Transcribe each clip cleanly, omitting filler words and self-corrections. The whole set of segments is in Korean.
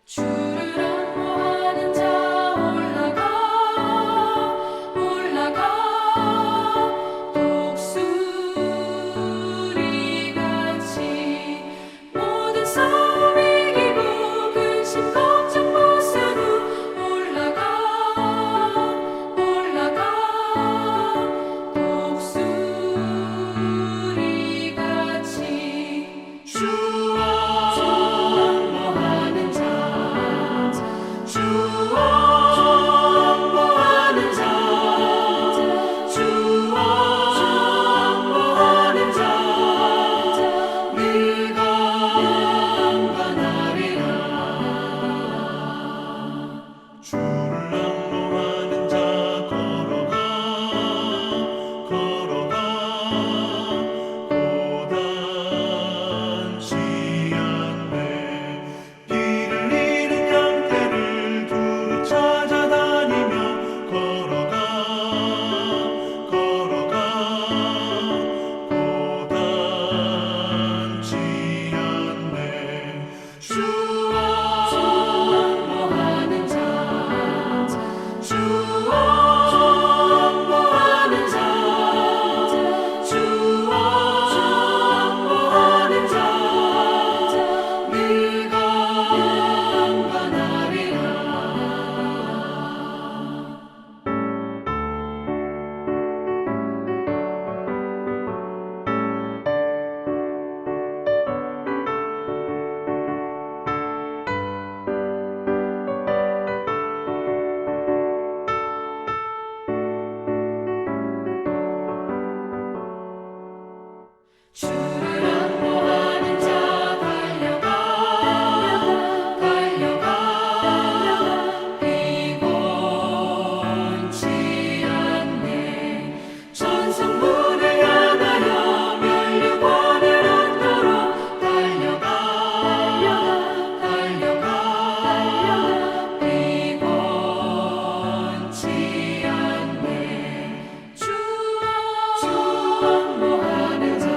주를 안모하는 자 올라가 올라가 독수리같이 모든 싸움 이기고 근심 걱정 무서워 올라가 올라가 독수리같이 주를 안모하는 자 달려가 달려가 피곤치 않네 천성문을 향하여 면류관을 얻도록 달려가 달려가 피곤치 않네 주 안모하는 자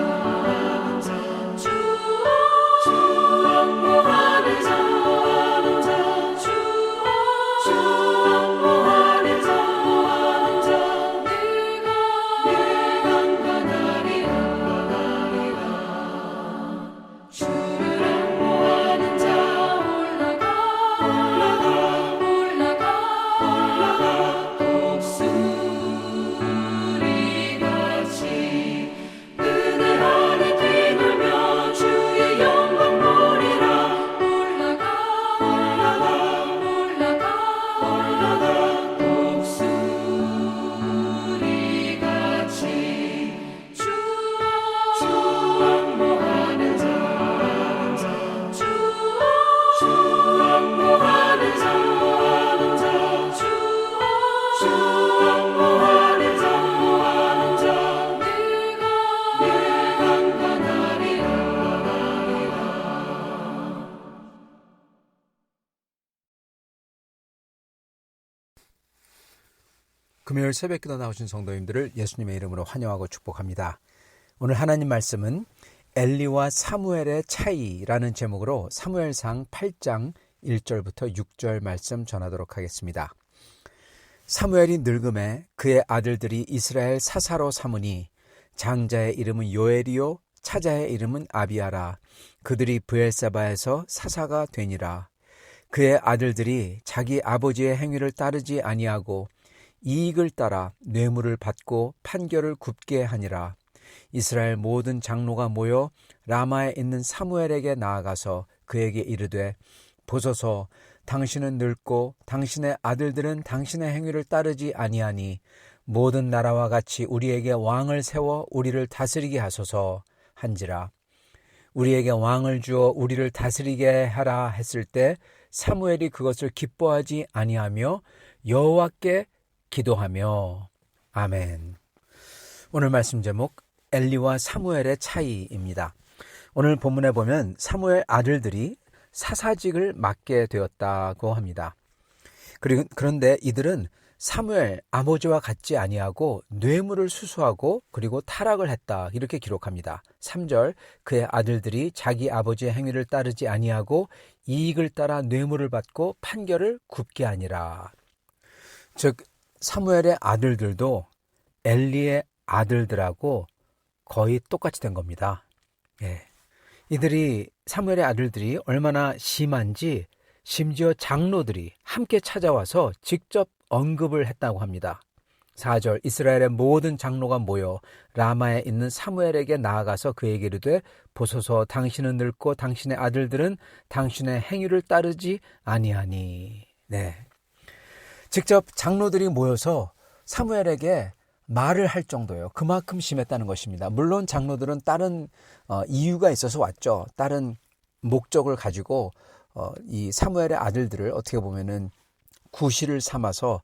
금요일 새벽기도 나오신 성도님들을 예수님의 이름으로 환영하고 축복합니다. 오늘 하나님 말씀은 엘리와 사무엘의 차이라는 제목으로 사무엘상 8장 1절부터 6절 말씀 전하도록 하겠습니다. 사무엘이 늙음에 그의 아들들이 이스라엘 사사로 삼으니 장자의 이름은 요엘이요 차자의 이름은 아비아라. 그들이 브엘세바에서 사사가 되니라. 그의 아들들이 자기 아버지의 행위를 따르지 아니하고 이익을 따라 뇌물을 받고 판결을 굽게 하니라. 이스라엘 모든 장로가 모여 라마에 있는 사무엘에게 나아가서 그에게 이르되 보소서 당신은 늙고 당신의 아들들은 당신의 행위를 따르지 아니하니 모든 나라와 같이 우리에게 왕을 세워 우리를 다스리게 하소서 한지라. 우리에게 왕을 주어 우리를 다스리게 하라 했을 때 사무엘이 그것을 기뻐하지 아니하며 여호와께 기도하며. 아멘. 오늘 말씀 제목 엘리와 사무엘의 차이입니다. 오늘 본문에 보면 사무엘 아들들이 사사직을 맡게 되었다고 합니다. 그런데 이들은 사무엘 아버지와 같지 아니하고 뇌물을 수수하고 그리고 타락을 했다 이렇게 기록합니다. 3절 그의 아들들이 자기 아버지의 행위를 따르지 아니하고 이익을 따라 뇌물을 받고 판결을 굽게 하니라. 즉 사무엘의 아들들도 엘리의 아들들하고 거의 똑같이 된 겁니다. 예. 이들이 사무엘의 아들들이 얼마나 심한지 심지어 장로들이 함께 찾아와서 직접 언급을 했다고 합니다. 4절 이스라엘의 모든 장로가 모여 라마에 있는 사무엘에게 나아가서 그에게 이르되 보소서 당신은 늙고 당신의 아들들은 당신의 행위를 따르지 아니하니. 네. 직접 장로들이 모여서 사무엘에게 말을 할 정도예요. 그만큼 심했다는 것입니다. 물론 장로들은 다른 이유가 있어서 왔죠. 다른 목적을 가지고 이 사무엘의 아들들을 어떻게 보면은 구실을 삼아서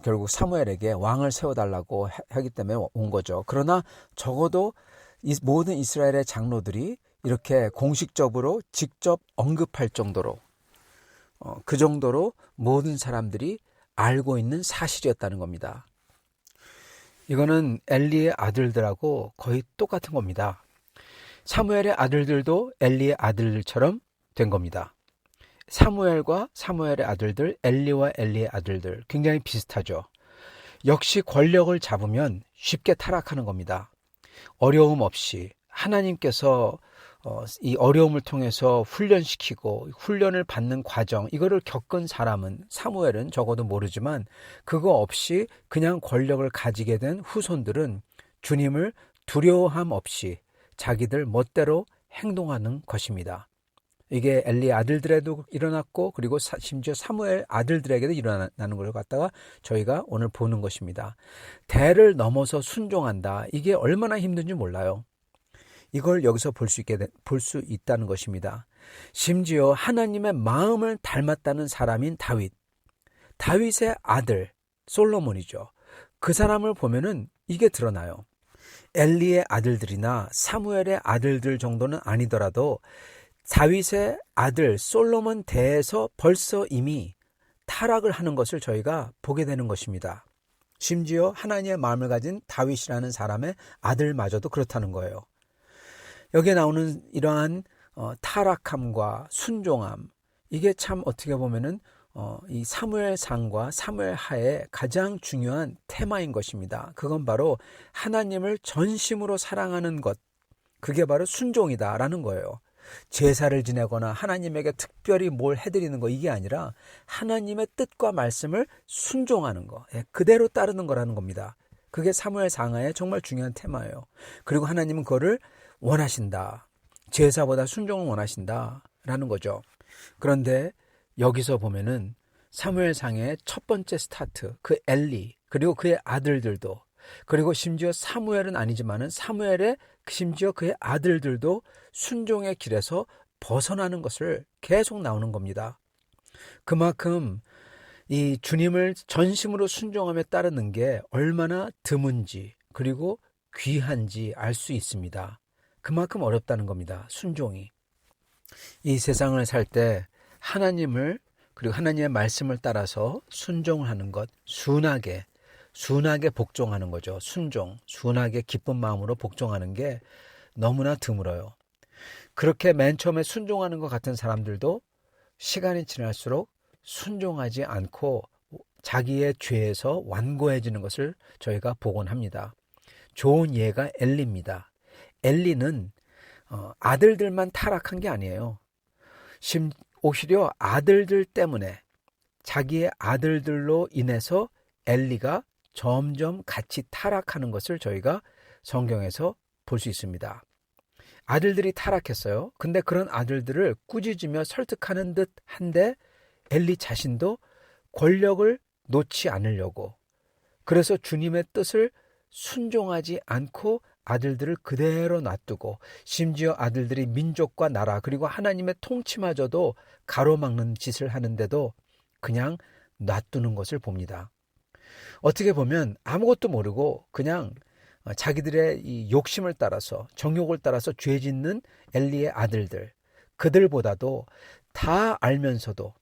결국 사무엘에게 왕을 세워달라고 하기 때문에 온 거죠. 그러나 적어도 이 모든 이스라엘의 장로들이 이렇게 공식적으로 직접 언급할 정도로 그 정도로 모든 사람들이 알고 있는 사실이었다는 겁니다. 이거는 엘리의 아들들하고 거의 똑같은 겁니다. 사무엘의 아들들도 엘리의 아들들처럼 된 겁니다. 사무엘과 사무엘의 아들들, 엘리와 엘리의 아들들 굉장히 비슷하죠. 역시 권력을 잡으면 쉽게 타락하는 겁니다. 어려움 없이 하나님께서 이 어려움을 통해서 훈련시키고 훈련을 받는 과정 이거를 겪은 사람은 사무엘은 적어도 모르지만 그거 없이 그냥 권력을 가지게 된 후손들은 주님을 두려워함 없이 자기들 멋대로 행동하는 것입니다. 이게 엘리 아들들에도 일어났고 그리고 심지어 사무엘 아들들에게도 일어나는 걸 갖다가 저희가 오늘 보는 것입니다. 대를 넘어서 순종한다. 이게 얼마나 힘든지 몰라요. 이걸 여기서 볼 수 있다는 것입니다. 심지어 하나님의 마음을 닮았다는 사람인 다윗의 아들 솔로몬이죠. 그 사람을 보면은 이게 드러나요. 엘리의 아들들이나 사무엘의 아들들 정도는 아니더라도 다윗의 아들 솔로몬 대에서 벌써 이미 타락을 하는 것을 저희가 보게 되는 것입니다. 심지어 하나님의 마음을 가진 다윗이라는 사람의 아들마저도 그렇다는 거예요. 여기에 나오는 이러한 타락함과 순종함, 이게 참 어떻게 보면은 이 사무엘상과 사무엘하의 가장 중요한 테마인 것입니다. 그건 바로 하나님을 전심으로 사랑하는 것, 그게 바로 순종이다라는 거예요. 제사를 지내거나 하나님에게 특별히 뭘 해드리는 거 이게 아니라 하나님의 뜻과 말씀을 순종하는 거, 그대로 따르는 거라는 겁니다. 그게 사무엘상하의 정말 중요한 테마예요. 그리고 하나님은 그거를 원하신다. 제사보다 순종을 원하신다라는 거죠. 그런데 여기서 보면은 사무엘상의 첫 번째 스타트, 그 엘리 그리고 그의 아들들도 그리고 심지어 사무엘은 아니지만은 사무엘의 심지어 그의 아들들도 순종의 길에서 벗어나는 것을 계속 나오는 겁니다. 그만큼 이 주님을 전심으로 순종하며 따르는 게 얼마나 드문지 그리고 귀한지 알 수 있습니다. 그만큼 어렵다는 겁니다. 순종이. 이 세상을 살 때 하나님을 그리고 하나님의 말씀을 따라서 순종하는 것, 순하게 복종하는 거죠. 순하게 기쁜 마음으로 복종하는 게 너무나 드물어요. 그렇게 맨 처음에 순종하는 것 같은 사람들도 시간이 지날수록 순종하지 않고 자기의 죄에서 완고해지는 것을 저희가 보곤 합니다. 좋은 예가 엘리입니다. 엘리는 아들들만 타락한 게 아니에요. 오히려 아들들 때문에 자기의 아들들로 인해서 엘리가 점점 같이 타락하는 것을 저희가 성경에서 볼 수 있습니다. 아들들이 타락했어요. 근데 그런 아들들을 꾸짖으며 설득하는 듯 한데 엘리 자신도 권력을 놓지 않으려고 그래서 주님의 뜻을 순종하지 않고 아들들을 그대로 놔두고 심지어 아들들이 민족과 나라 그리고 하나님의 통치마저도 가로막는 짓을 하는데도 그냥 놔두는 것을 봅니다. 어떻게 보면 아무것도 모르고 그냥 자기들의 이 욕심을 따라서 정욕을 따라서 죄 짓는 엘리의 아들들 그들보다도 다 알면서도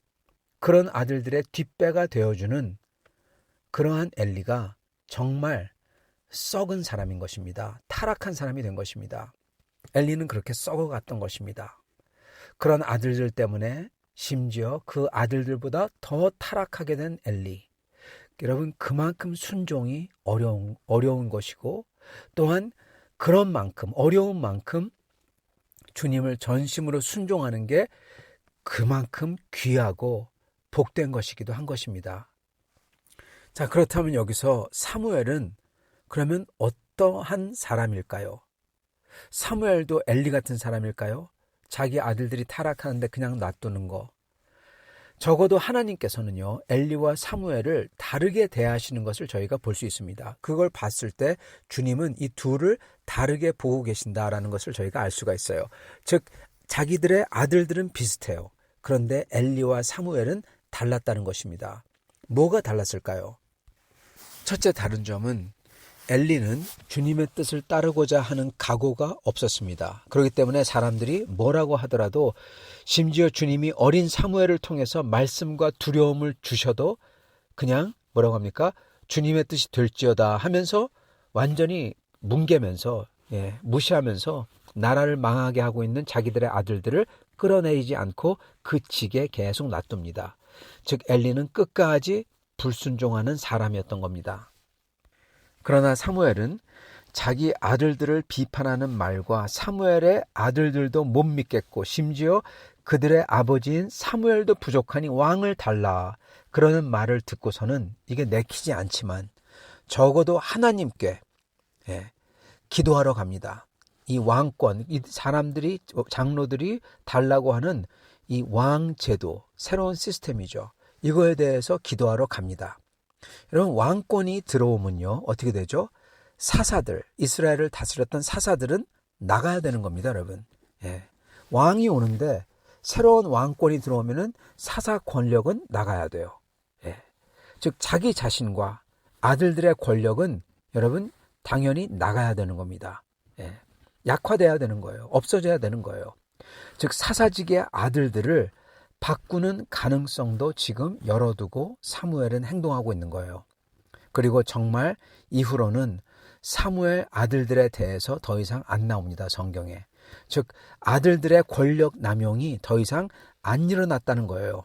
그런 아들들의 뒷배가 되어주는 그러한 엘리가 정말 썩은 사람인 것입니다. 타락한 사람이 된 것입니다. 엘리는 그렇게 썩어갔던 것입니다. 그런 아들들 때문에 심지어 그 아들들보다 더 타락하게 된 엘리. 여러분, 그만큼 순종이 어려운 것이고, 또한 그런 만큼, 어려운 만큼 주님을 전심으로 순종하는 게 그만큼 귀하고 복된 것이기도 한 것입니다. 자, 그렇다면 여기서 사무엘은 그러면 어떠한 사람일까요? 사무엘도 엘리 같은 사람일까요? 자기 아들들이 타락하는데 그냥 놔두는 거. 적어도 하나님께서는요, 엘리와 사무엘을 다르게 대하시는 것을 저희가 볼 수 있습니다. 그걸 봤을 때 주님은 이 둘을 다르게 보고 계신다라는 것을 저희가 알 수가 있어요. 즉, 자기들의 아들들은 비슷해요. 그런데 엘리와 사무엘은 달랐다는 것입니다. 뭐가 달랐을까요? 첫째 다른 점은 엘리는 주님의 뜻을 따르고자 하는 각오가 없었습니다. 그렇기 때문에 사람들이 뭐라고 하더라도, 심지어 주님이 어린 사무엘을 통해서 말씀과 두려움을 주셔도 그냥 뭐라고 합니까? 주님의 뜻이 될지어다 하면서 완전히 뭉개면서, 무시하면서 나라를 망하게 하고 있는 자기들의 아들들을 끌어내리지 않고 그치게 계속 놔둡니다. 즉, 엘리는 끝까지 불순종하는 사람이었던 겁니다. 그러나 사무엘은 자기 아들들을 비판하는 말과 사무엘의 아들들도 못 믿겠고, 심지어 그들의 아버지인 사무엘도 부족하니 왕을 달라 그러는 말을 듣고서는 이게 내키지 않지만 적어도 하나님께 기도하러 갑니다. 이 왕권, 이 사람들이, 장로들이 달라고 하는 이 왕제도, 새로운 시스템이죠. 이거에 대해서 기도하러 갑니다. 여러분, 왕권이 들어오면요, 어떻게 되죠? 사사들, 이스라엘을 다스렸던 사사들은 나가야 되는 겁니다, 여러분. 왕이 오는데 새로운 왕권이 들어오면은 사사 권력은 나가야 돼요. 즉, 자기 자신과 아들들의 권력은 여러분 당연히 나가야 되는 겁니다. 약화돼야 되는 거예요. 없어져야 되는 거예요. 즉, 사사직의 아들들을 바꾸는 가능성도 지금 열어두고 사무엘은 행동하고 있는 거예요. 그리고 정말 이후로는 사무엘 아들들에 대해서 더 이상 안 나옵니다, 성경에. 즉, 아들들의 권력 남용이 더 이상 안 일어났다는 거예요.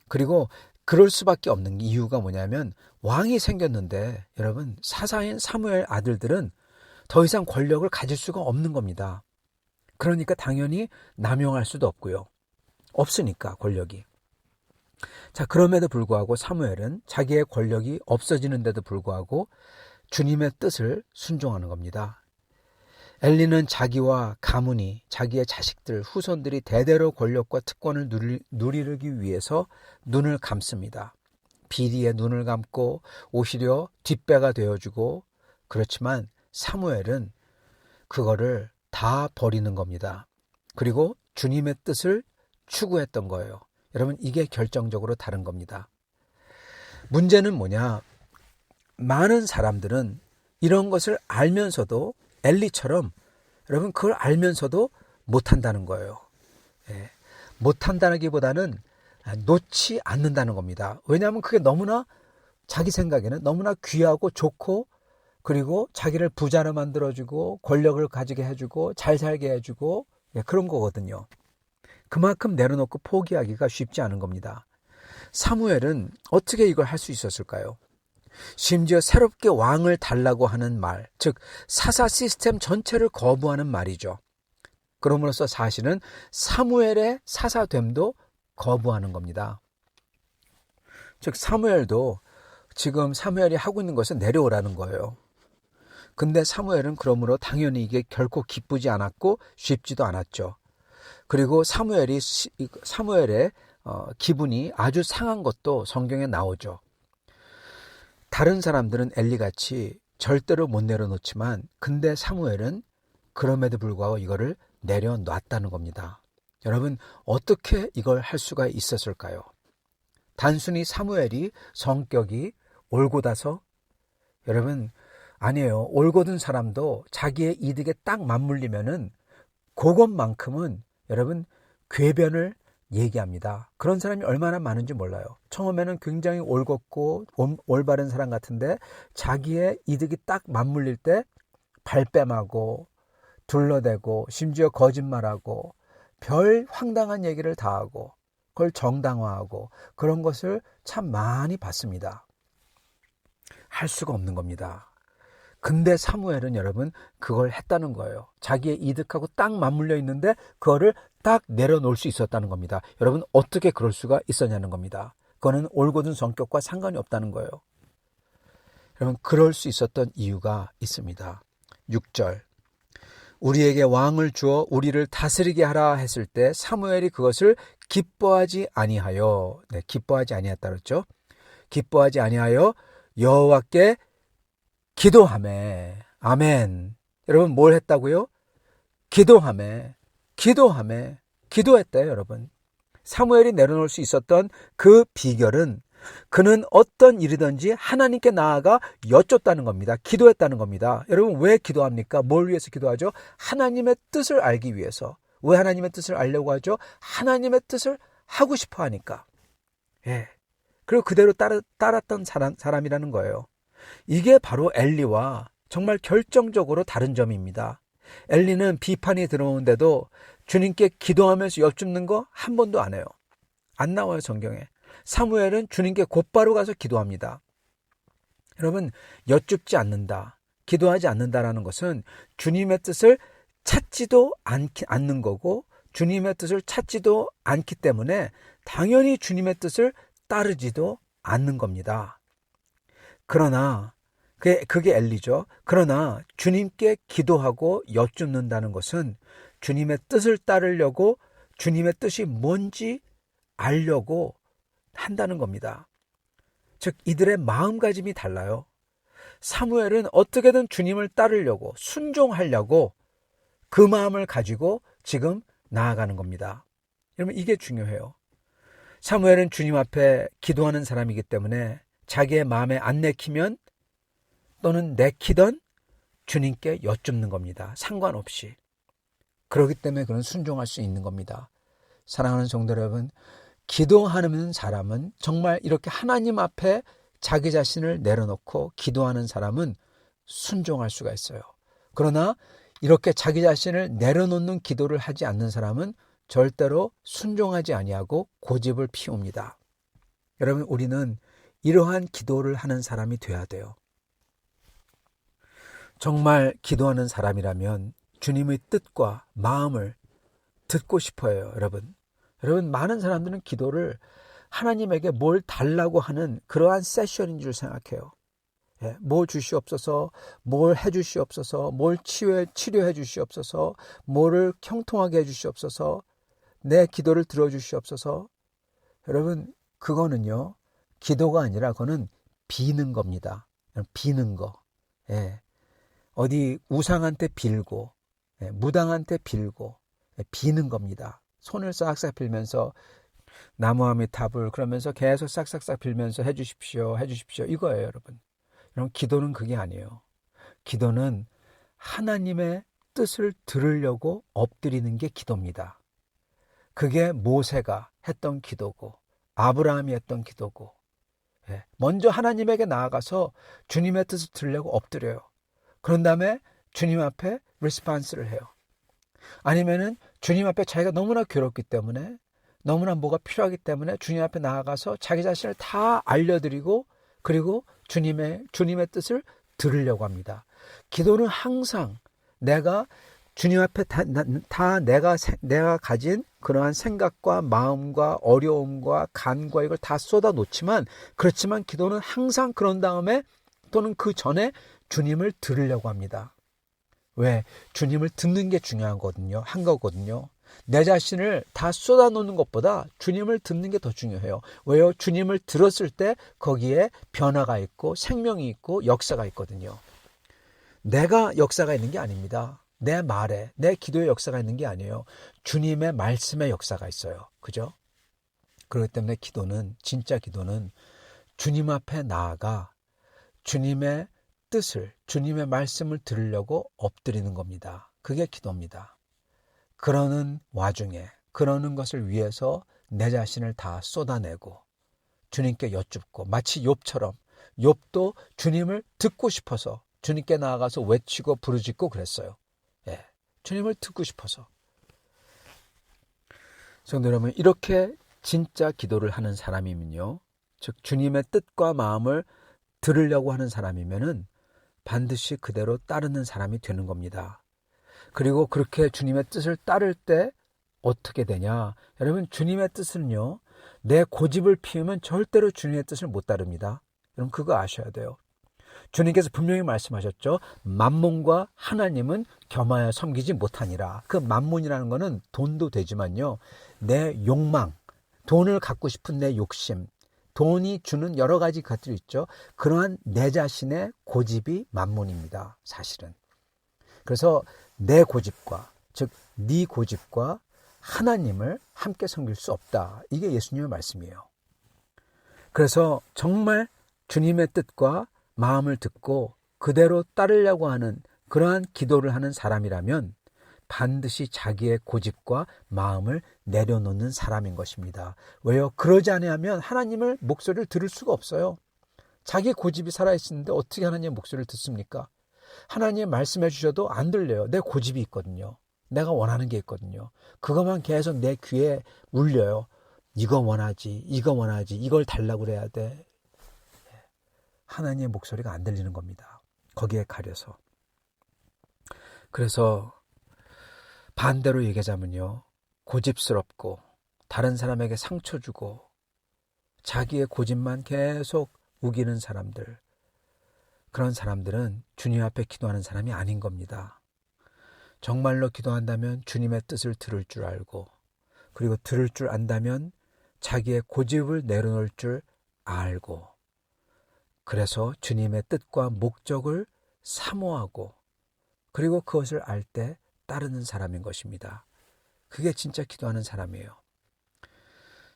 그리고 그럴 수밖에 없는 이유가 뭐냐면, 왕이 생겼는데 여러분, 사사인 사무엘 아들들은 더 이상 권력을 가질 수가 없는 겁니다. 그러니까 당연히 남용할 수도 없고요. 없으니까, 권력이. 자, 그럼에도 불구하고 사무엘은 자기의 권력이 없어지는데도 불구하고 주님의 뜻을 순종하는 겁니다. 엘리는 자기와 가문이, 자기의 자식들, 후손들이 대대로 권력과 특권을 누리기 위해서 눈을 감습니다. 비리에 눈을 감고 오히려 뒷배가 되어주고, 그렇지만 사무엘은 그거를 다 버리는 겁니다. 그리고 주님의 뜻을 추구했던 거예요. 여러분, 이게 결정적으로 다른 겁니다. 문제는 뭐냐? 많은 사람들은 이런 것을 알면서도, 엘리처럼 여러분 그걸 알면서도 못한다는 거예요. 못한다기보다는 놓지 않는다는 겁니다. 왜냐하면 그게 너무나 자기 생각에는 너무나 귀하고 좋고, 그리고 자기를 부자로 만들어주고 권력을 가지게 해주고 잘 살게 해주고 그런 거거든요. 그만큼 내려놓고 포기하기가 쉽지 않은 겁니다. 사무엘은 어떻게 이걸 할 수 있었을까요? 심지어 새롭게 왕을 달라고 하는 말, 즉 사사 시스템 전체를 거부하는 말이죠. 그럼으로써 사실은 사무엘의 사사됨도 거부하는 겁니다. 즉 사무엘도 지금 사무엘이 하고 있는 것은 내려오라는 거예요. 근데 사무엘은 그러므로 당연히 이게 결코 기쁘지 않았고 쉽지도 않았죠. 그리고 사무엘의 기분이 아주 상한 것도 성경에 나오죠. 다른 사람들은 엘리같이 절대로 못 내려놓지만, 근데 사무엘은 그럼에도 불구하고 이거를 내려놨다는 겁니다. 여러분, 어떻게 이걸 할 수가 있었을까요? 단순히 사무엘이 성격이 올곧아서? 여러분, 아니에요. 올곧은 사람도 자기의 이득에 딱 맞물리면은 그것만큼은 여러분 궤변을 얘기합니다. 그런 사람이 얼마나 많은지 몰라요. 처음에는 굉장히 올곧고 올바른 사람 같은데 자기의 이득이 딱 맞물릴 때 발뺌하고 둘러대고 심지어 거짓말하고 별 황당한 얘기를 다 하고 그걸 정당화하고 그런 것을 참 많이 봤습니다. 할 수가 없는 겁니다. 근데 사무엘은 여러분 그걸 했다는 거예요. 자기의 이득하고 딱 맞물려 있는데 그거를 딱 내려놓을 수 있었다는 겁니다. 여러분 어떻게 그럴 수가 있었냐는 겁니다. 그거는 올곧은 성격과 상관이 없다는 거예요. 여러분 그럴 수 있었던 이유가 있습니다. 6절 우리에게 왕을 주어 우리를 다스리게 하라 했을 때 사무엘이 그것을 기뻐하지 아니하여 기뻐하지 아니했다 그랬죠. 기뻐하지 아니하여 여호와께 기도하매 아멘. 여러분 뭘 했다고요? 기도했대요 여러분. 사무엘이 내려놓을 수 있었던 그 비결은 그는 어떤 일이든지 하나님께 나아가 여쭙다는 겁니다. 기도했다는 겁니다. 여러분 왜 기도합니까? 뭘 위해서 기도하죠? 하나님의 뜻을 알기 위해서. 왜 하나님의 뜻을 알려고 하죠? 하나님의 뜻을 하고 싶어 하니까. 예. 그리고 그대로 따랐던 사람이라는 거예요. 이게 바로 엘리와 정말 결정적으로 다른 점입니다. 엘리는 비판이 들어오는데도 주님께 기도하면서 여쭙는 거 한 번도 안 해요. 안 나와요 성경에. 사무엘은 주님께 곧바로 가서 기도합니다. 여러분 여쭙지 않는다, 기도하지 않는다라는 것은 주님의 뜻을 찾지도 않는 거고 주님의 뜻을 찾지도 않기 때문에 당연히 주님의 뜻을 따르지도 않는 겁니다. 그러나 그게 엘리죠. 그러나 주님께 기도하고 여쭙는다는 것은 주님의 뜻을 따르려고 주님의 뜻이 뭔지 알려고 한다는 겁니다. 즉 이들의 마음가짐이 달라요. 사무엘은 어떻게든 주님을 따르려고 순종하려고 그 마음을 가지고 지금 나아가는 겁니다. 여러분 이게 중요해요. 사무엘은 주님 앞에 기도하는 사람이기 때문에 자기의 마음에 안 내키면 또는 내키던 주님께 여쭙는 겁니다. 상관없이. 그렇기 때문에 그는 순종할 수 있는 겁니다. 사랑하는 성도 여러분, 기도하는 사람은 정말 이렇게 하나님 앞에 자기 자신을 내려놓고 기도하는 사람은 순종할 수가 있어요. 그러나 이렇게 자기 자신을 내려놓는 기도를 하지 않는 사람은 절대로 순종하지 아니하고 고집을 피웁니다. 여러분 우리는 이러한 기도를 하는 사람이 돼야 돼요. 정말 기도하는 사람이라면 주님의 뜻과 마음을 듣고 싶어요. 여러분 많은 사람들은 기도를 하나님에게 뭘 달라고 하는 그러한 세션인 줄 생각해요. 뭐 주시옵소서, 뭘 해주시옵소서, 뭘 치료해 주시옵소서, 뭐를 형통하게 해주시옵소서, 내 기도를 들어주시옵소서. 여러분 그거는요 기도가 아니라 그거는 비는 겁니다. 비는 거. 어디 우상한테 빌고 무당한테 빌고 비는 겁니다. 손을 싹싹 빌면서 나무아미타불 그러면서 계속 싹싹싹 빌면서 해주십시오 이거예요. 여러분 기도는 그게 아니에요. 기도는 하나님의 뜻을 들으려고 엎드리는 게 기도입니다. 그게 모세가 했던 기도고 아브라함이 했던 기도고 먼저 하나님에게 나아가서 주님의 뜻을 들으려고 엎드려요. 그런 다음에 주님 앞에 리스판스를 해요. 아니면은 주님 앞에 자기가 너무나 괴롭기 때문에 너무나 뭐가 필요하기 때문에 주님 앞에 나아가서 자기 자신을 다 알려드리고 그리고 주님의 뜻을 들으려고 합니다. 기도는 항상 내가 주님 앞에 다 내가 가진 그러한 생각과 마음과 어려움과 간과 이걸 다 쏟아 놓지만 그렇지만 기도는 항상 그런 다음에 또는 그 전에 주님을 들으려고 합니다. 왜? 주님을 듣는 게 중요한 거거든요. 내 자신을 다 쏟아놓는 것보다 주님을 듣는 게 더 중요해요. 왜요? 주님을 들었을 때 거기에 변화가 있고 생명이 있고 역사가 있거든요. 내가 역사가 있는 게 아닙니다. 내 말에, 내 기도에 역사가 있는 게 아니에요. 주님의 말씀에 역사가 있어요. 그죠? 그렇기 때문에 진짜 기도는 주님 앞에 나아가 주님의 뜻을, 주님의 말씀을 들으려고 엎드리는 겁니다. 그게 기도입니다. 그러는 와중에, 그러는 것을 위해서 내 자신을 다 쏟아내고 주님께 여쭙고, 마치 욥처럼 욥도 주님을 듣고 싶어서 주님께 나아가서 외치고 부르짖고 그랬어요. 예, 주님을 듣고 싶어서. 성도 여러분, 이렇게 진짜 기도를 하는 사람이면요, 즉 주님의 뜻과 마음을 들으려고 하는 사람이면은 반드시 그대로 따르는 사람이 되는 겁니다. 그리고 그렇게 주님의 뜻을 따를 때 어떻게 되냐? 여러분, 주님의 뜻은요, 내 고집을 피우면 절대로 주님의 뜻을 못 따릅니다. 여러분, 그거 아셔야 돼요. 주님께서 분명히 말씀하셨죠. 만몬과 하나님은 겸하여 섬기지 못하니라. 그 만몬이라는 거는 돈도 되지만요, 내 욕망, 돈을 갖고 싶은 내 욕심, 돈이 주는 여러 가지 것들이 있죠. 그러한 내 자신의 고집이 만몬입니다, 사실은. 그래서 내 고집과, 즉 네 고집과 하나님을 함께 섬길 수 없다. 이게 예수님의 말씀이에요. 그래서 정말 주님의 뜻과 마음을 듣고 그대로 따르려고 하는 그러한 기도를 하는 사람이라면 반드시 자기의 고집과 마음을 내려놓는 사람인 것입니다. 왜요? 그러지 않으면 하나님의 목소리를 들을 수가 없어요. 자기 고집이 살아있는데 어떻게 하나님의 목소리를 듣습니까? 하나님 말씀해 주셔도 안 들려요. 내 고집이 있거든요. 내가 원하는 게 있거든요. 그것만 계속 내 귀에 울려요. 이거 원하지, 이거 원하지, 이걸 달라고 그래야 돼. 하나님의 목소리가 안 들리는 겁니다. 거기에 가려서. 그래서 반대로 얘기하자면요, 고집스럽고 다른 사람에게 상처 주고 자기의 고집만 계속 우기는 사람들, 그런 사람들은 주님 앞에 기도하는 사람이 아닌 겁니다. 정말로 기도한다면 주님의 뜻을 들을 줄 알고, 그리고 들을 줄 안다면 자기의 고집을 내려놓을 줄 알고, 그래서 주님의 뜻과 목적을 사모하고, 그리고 그것을 알 때 따르는 사람인 것입니다. 그게 진짜 기도하는 사람이에요.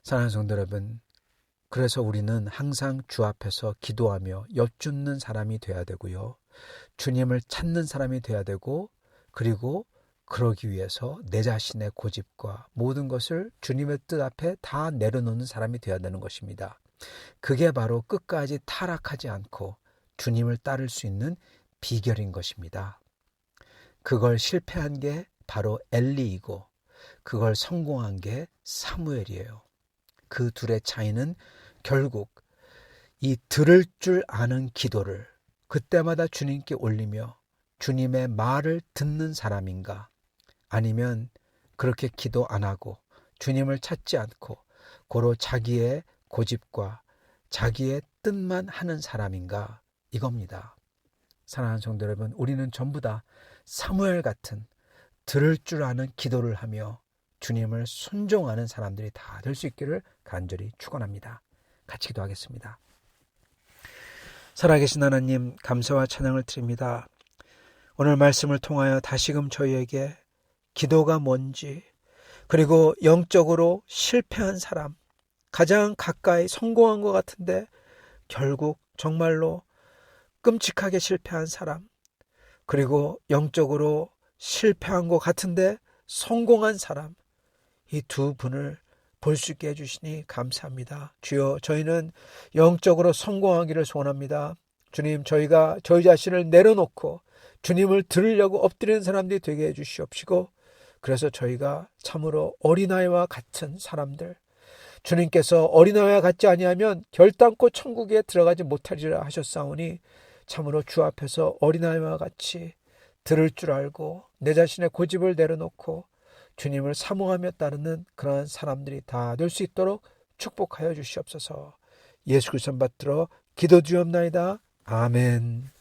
사랑하는 성도 여러분, 그래서 우리는 항상 주 앞에서 기도하며 여쭙는 사람이 돼야 되고요, 주님을 찾는 사람이 돼야 되고, 그리고 그러기 위해서 내 자신의 고집과 모든 것을 주님의 뜻 앞에 다 내려놓는 사람이 되어야 되는 것입니다. 그게 바로 끝까지 타락하지 않고 주님을 따를 수 있는 비결인 것입니다. 그걸 실패한 게 바로 엘리이고, 그걸 성공한 게 사무엘이에요. 그 둘의 차이는 결국 이 들을 줄 아는 기도를 그때마다 주님께 올리며 주님의 말을 듣는 사람인가, 아니면 그렇게 기도 안 하고 주님을 찾지 않고 고로 자기의 고집과 자기의 뜻만 하는 사람인가, 이겁니다. 사랑하는 성도 여러분, 우리는 전부 다 사무엘 같은 들을 줄 아는 기도를 하며 주님을 순종하는 사람들이 다 될 수 있기를 간절히 축원합니다. 같이 기도하겠습니다. 살아계신 하나님, 감사와 찬양을 드립니다. 오늘 말씀을 통하여 다시금 저희에게 기도가 뭔지, 그리고 영적으로 실패한 사람, 가장 가까이 성공한 것 같은데 결국 정말로 끔찍하게 실패한 사람, 그리고 영적으로 실패한 것 같은데 성공한 사람, 이 두 분을 볼 수 있게 해주시니 감사합니다. 주여, 저희는 영적으로 성공하기를 소원합니다. 주님, 저희가 저희 자신을 내려놓고 주님을 들으려고 엎드리는 사람들이 되게 해주시옵시고, 그래서 저희가 참으로 어린아이와 같은 사람들, 주님께서 어린아이와 같지 아니하면 결단코 천국에 들어가지 못하리라 하셨사오니, 참으로 주 앞에서 어린아이와 같이 들을 줄 알고 내 자신의 고집을 내려놓고 주님을 사모하며 따르는 그러한 사람들이 다 될 수 있도록 축복하여 주시옵소서. 예수 그리스도 받들어 기도드리옵나이다. 아멘.